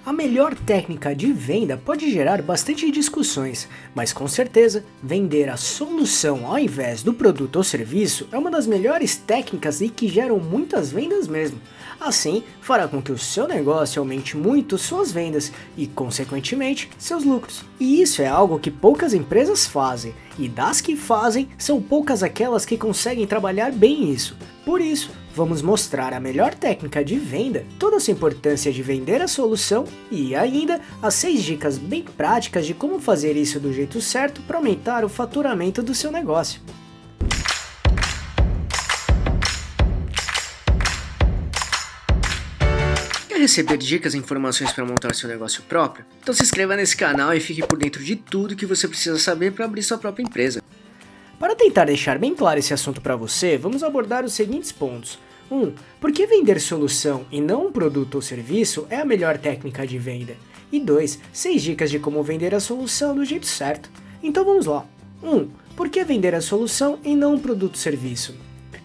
A melhor técnica de venda pode gerar bastante discussões, mas com certeza, vender a solução ao invés do produto ou serviço é uma das melhores técnicas e que geram muitas vendas mesmo. Assim, fará com que o seu negócio aumente muito suas vendas e, consequentemente, seus lucros. E isso é algo que poucas empresas fazem, e das que fazem, são poucas aquelas que conseguem trabalhar bem isso. Por isso, vamos mostrar a melhor técnica de venda, toda a sua importância de vender a solução e ainda as 6 dicas bem práticas de como fazer isso do jeito certo para aumentar o faturamento do seu negócio. Quer receber dicas e informações para montar seu negócio próprio? Então se inscreva nesse canal e fique por dentro de tudo que você precisa saber para abrir sua própria empresa. Para tentar deixar bem claro esse assunto para você, vamos abordar os seguintes pontos. 1. Por que vender solução e não um produto ou serviço é a melhor técnica de venda? E 2. 6 dicas de como vender a solução do jeito certo. Então vamos lá. 1. Por que vender a solução e não um produto ou serviço?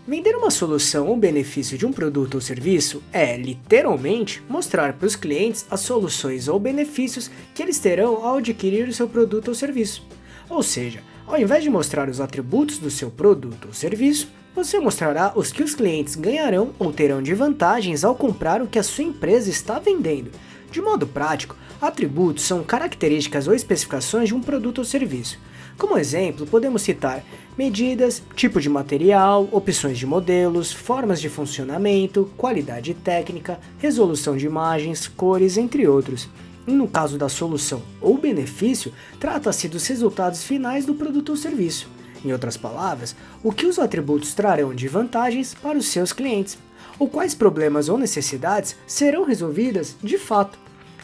Vender uma solução ou benefício de um produto ou serviço é, literalmente, mostrar para os clientes as soluções ou benefícios que eles terão ao adquirir o seu produto ou serviço. Ou seja, ao invés de mostrar os atributos do seu produto ou serviço, você mostrará os que os clientes ganharão ou terão de vantagens ao comprar o que a sua empresa está vendendo. De modo prático, atributos são características ou especificações de um produto ou serviço. Como exemplo, podemos citar medidas, tipo de material, opções de modelos, formas de funcionamento, qualidade técnica, resolução de imagens, cores, entre outros. E no caso da solução ou benefício, trata-se dos resultados finais do produto ou serviço. Em outras palavras, o que os atributos trarão de vantagens para os seus clientes, ou quais problemas ou necessidades serão resolvidas de fato.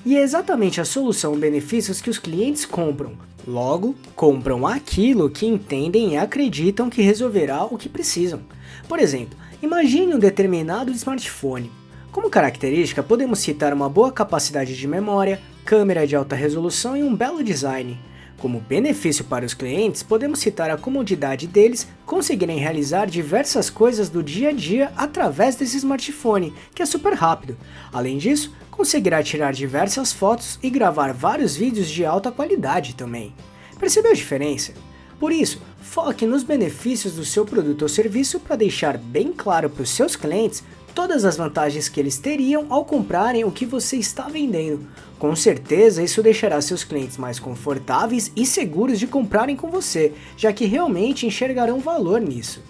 E é exatamente a solução ou benefícios que os clientes compram. Logo, compram aquilo que entendem e acreditam que resolverá o que precisam. Por exemplo, imagine um determinado smartphone. Como característica, podemos citar uma boa capacidade de memória, câmera de alta resolução e um belo design. Como benefício para os clientes, podemos citar a comodidade deles conseguirem realizar diversas coisas do dia a dia através desse smartphone, que é super rápido. Além disso, conseguirá tirar diversas fotos e gravar vários vídeos de alta qualidade também. Percebeu a diferença? Por isso, foque nos benefícios do seu produto ou serviço para deixar bem claro para os seus clientes todas as vantagens que eles teriam ao comprarem o que você está vendendo. Com certeza isso deixará seus clientes mais confortáveis e seguros de comprarem com você, já que realmente enxergarão valor nisso.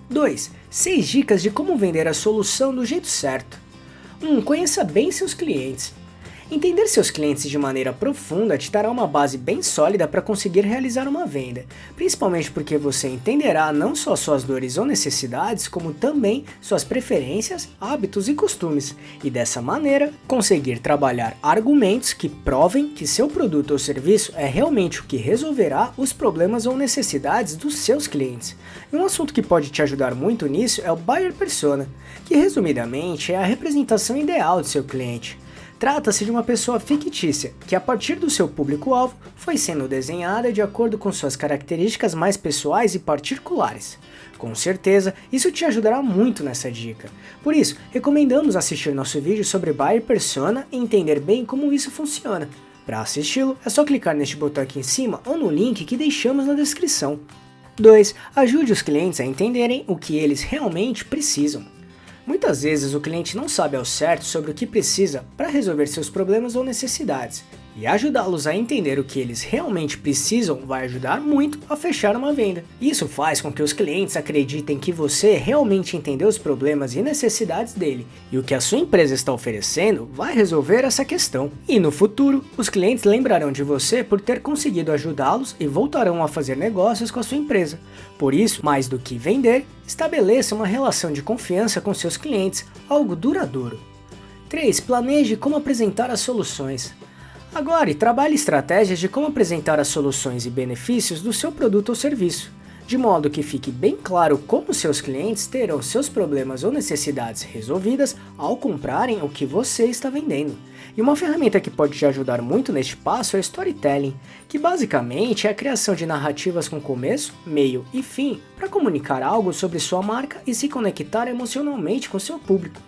2. 6 dicas de como vender a solução do jeito certo. 1. Conheça bem seus clientes. Entender seus clientes de maneira profunda te dará uma base bem sólida para conseguir realizar uma venda, principalmente porque você entenderá não só suas dores ou necessidades, como também suas preferências, hábitos e costumes, e dessa maneira conseguir trabalhar argumentos que provem que seu produto ou serviço é realmente o que resolverá os problemas ou necessidades dos seus clientes. E um assunto que pode te ajudar muito nisso é o Buyer Persona, que resumidamente é a representação ideal do seu cliente. Trata-se de uma pessoa fictícia, que a partir do seu público-alvo foi sendo desenhada de acordo com suas características mais pessoais e particulares. Com certeza, isso te ajudará muito nessa dica. Por isso, recomendamos assistir nosso vídeo sobre Buyer Persona e entender bem como isso funciona. Para assisti-lo, é só clicar neste botão aqui em cima ou no link que deixamos na descrição. 2. Ajude os clientes a entenderem o que eles realmente precisam. Muitas vezes o cliente não sabe ao certo sobre o que precisa para resolver seus problemas ou necessidades, e ajudá-los a entender o que eles realmente precisam vai ajudar muito a fechar uma venda. Isso faz com que os clientes acreditem que você realmente entendeu os problemas e necessidades dele, e o que a sua empresa está oferecendo vai resolver essa questão. E no futuro, os clientes lembrarão de você por ter conseguido ajudá-los e voltarão a fazer negócios com a sua empresa. Por isso, mais do que vender, estabeleça uma relação de confiança com seus clientes, algo duradouro. 3. Planeje como apresentar as soluções. Agora, trabalhe estratégias de como apresentar as soluções e benefícios do seu produto ou serviço, de modo que fique bem claro como seus clientes terão seus problemas ou necessidades resolvidas ao comprarem o que você está vendendo. E uma ferramenta que pode te ajudar muito neste passo é o Storytelling, que basicamente é a criação de narrativas com começo, meio e fim para comunicar algo sobre sua marca e se conectar emocionalmente com seu público.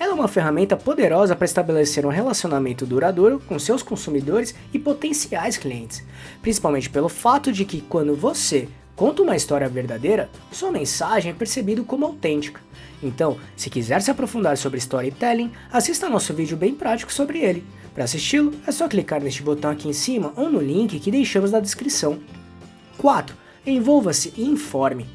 Ela é uma ferramenta poderosa para estabelecer um relacionamento duradouro com seus consumidores e potenciais clientes, principalmente pelo fato de que quando você conta uma história verdadeira, sua mensagem é percebida como autêntica. Então, se quiser se aprofundar sobre storytelling, assista nosso vídeo bem prático sobre ele. Para assisti-lo, é só clicar neste botão aqui em cima ou no link que deixamos na descrição. 4. Envolva-se e informe.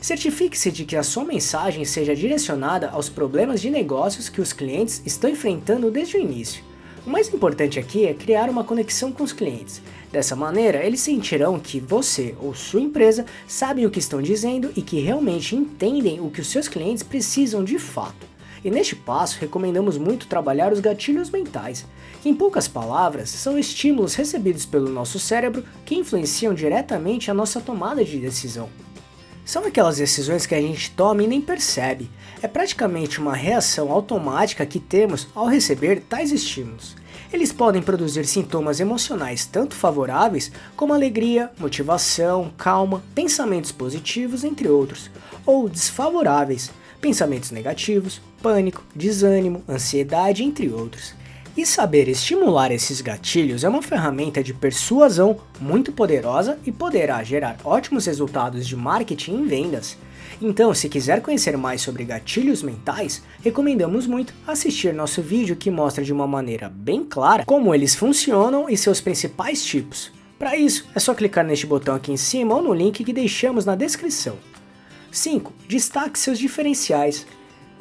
Certifique-se de que a sua mensagem seja direcionada aos problemas de negócios que os clientes estão enfrentando desde o início. O mais importante aqui é criar uma conexão com os clientes. Dessa maneira, eles sentirão que você ou sua empresa sabem o que estão dizendo e que realmente entendem o que os seus clientes precisam de fato. E neste passo, recomendamos muito trabalhar os gatilhos mentais, que em poucas palavras são estímulos recebidos pelo nosso cérebro que influenciam diretamente a nossa tomada de decisão. São aquelas decisões que a gente toma e nem percebe. É praticamente uma reação automática que temos ao receber tais estímulos. Eles podem produzir sintomas emocionais tanto favoráveis como alegria, motivação, calma, pensamentos positivos, entre outros, ou desfavoráveis, pensamentos negativos, pânico, desânimo, ansiedade, entre outros. E saber estimular esses gatilhos é uma ferramenta de persuasão muito poderosa e poderá gerar ótimos resultados de marketing e vendas. Então, se quiser conhecer mais sobre gatilhos mentais, recomendamos muito assistir nosso vídeo que mostra de uma maneira bem clara como eles funcionam e seus principais tipos. Para isso, é só clicar neste botão aqui em cima ou no link que deixamos na descrição. 5. Destaque seus diferenciais.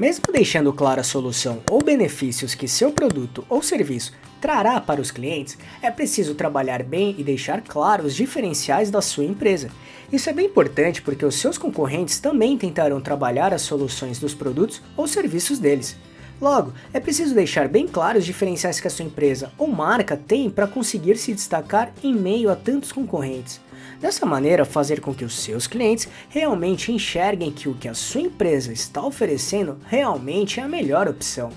Mesmo deixando clara a solução ou benefícios que seu produto ou serviço trará para os clientes, é preciso trabalhar bem e deixar claro os diferenciais da sua empresa. Isso é bem importante porque os seus concorrentes também tentarão trabalhar as soluções dos produtos ou serviços deles. Logo, é preciso deixar bem claro os diferenciais que a sua empresa ou marca tem para conseguir se destacar em meio a tantos concorrentes. Dessa maneira, fazer com que os seus clientes realmente enxerguem que o que a sua empresa está oferecendo realmente é a melhor opção.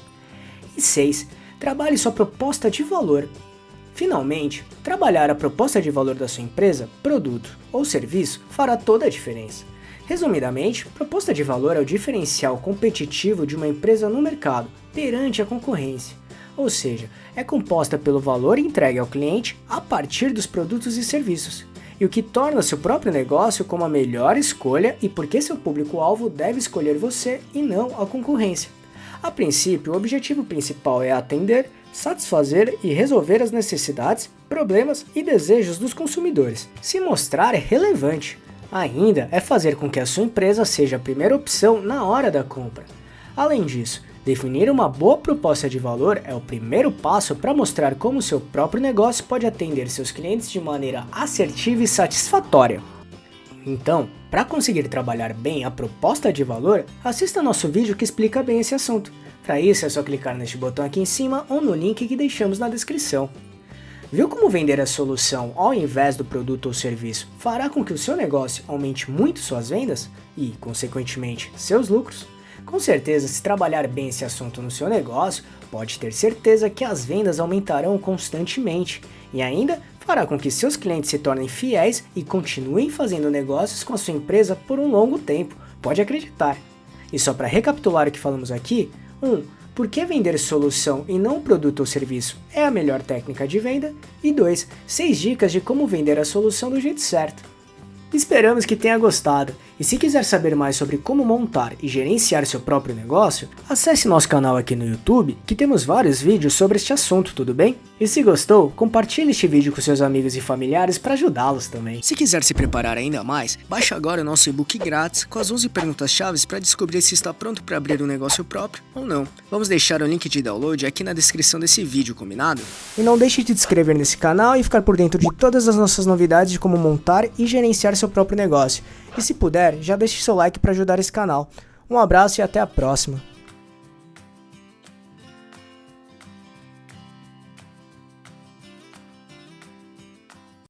E 6. Trabalhe sua proposta de valor. Finalmente, trabalhar a proposta de valor da sua empresa, produto ou serviço fará toda a diferença. Resumidamente, proposta de valor é o diferencial competitivo de uma empresa no mercado perante a concorrência. Ou seja, é composta pelo valor entregue ao cliente a partir dos produtos e serviços, e o que torna seu próprio negócio como a melhor escolha e porque seu público-alvo deve escolher você e não a concorrência. A princípio, o objetivo principal é atender, satisfazer e resolver as necessidades, problemas e desejos dos consumidores. Se mostrar relevante. Ainda é fazer com que a sua empresa seja a primeira opção na hora da compra. Além disso, definir uma boa proposta de valor é o primeiro passo para mostrar como seu próprio negócio pode atender seus clientes de maneira assertiva e satisfatória. Então, para conseguir trabalhar bem a proposta de valor, assista nosso vídeo que explica bem esse assunto. Para isso é só clicar neste botão aqui em cima ou no link que deixamos na descrição. Viu como vender a solução ao invés do produto ou serviço fará com que o seu negócio aumente muito suas vendas e, consequentemente, seus lucros? Com certeza, se trabalhar bem esse assunto no seu negócio, pode ter certeza que as vendas aumentarão constantemente e ainda fará com que seus clientes se tornem fiéis e continuem fazendo negócios com a sua empresa por um longo tempo, pode acreditar. E só para recapitular o que falamos aqui, 1. Por que vender solução e não produto ou serviço é a melhor técnica de venda? E 2. 6 dicas de como vender a solução do jeito certo. Esperamos que tenha gostado, e se quiser saber mais sobre como montar e gerenciar seu próprio negócio, acesse nosso canal aqui no YouTube, que temos vários vídeos sobre este assunto, tudo bem? E se gostou, compartilhe este vídeo com seus amigos e familiares para ajudá-los também. Se quiser se preparar ainda mais, baixe agora o nosso e-book grátis com as 11 perguntas-chave para descobrir se está pronto para abrir um negócio próprio ou não. Vamos deixar o link de download aqui na descrição desse vídeo, combinado? E não deixe de se inscrever nesse canal e ficar por dentro de todas as nossas novidades de como montar e gerenciar seu próprio negócio. E se puder, já deixe seu like para ajudar esse canal. Um abraço e até a próxima.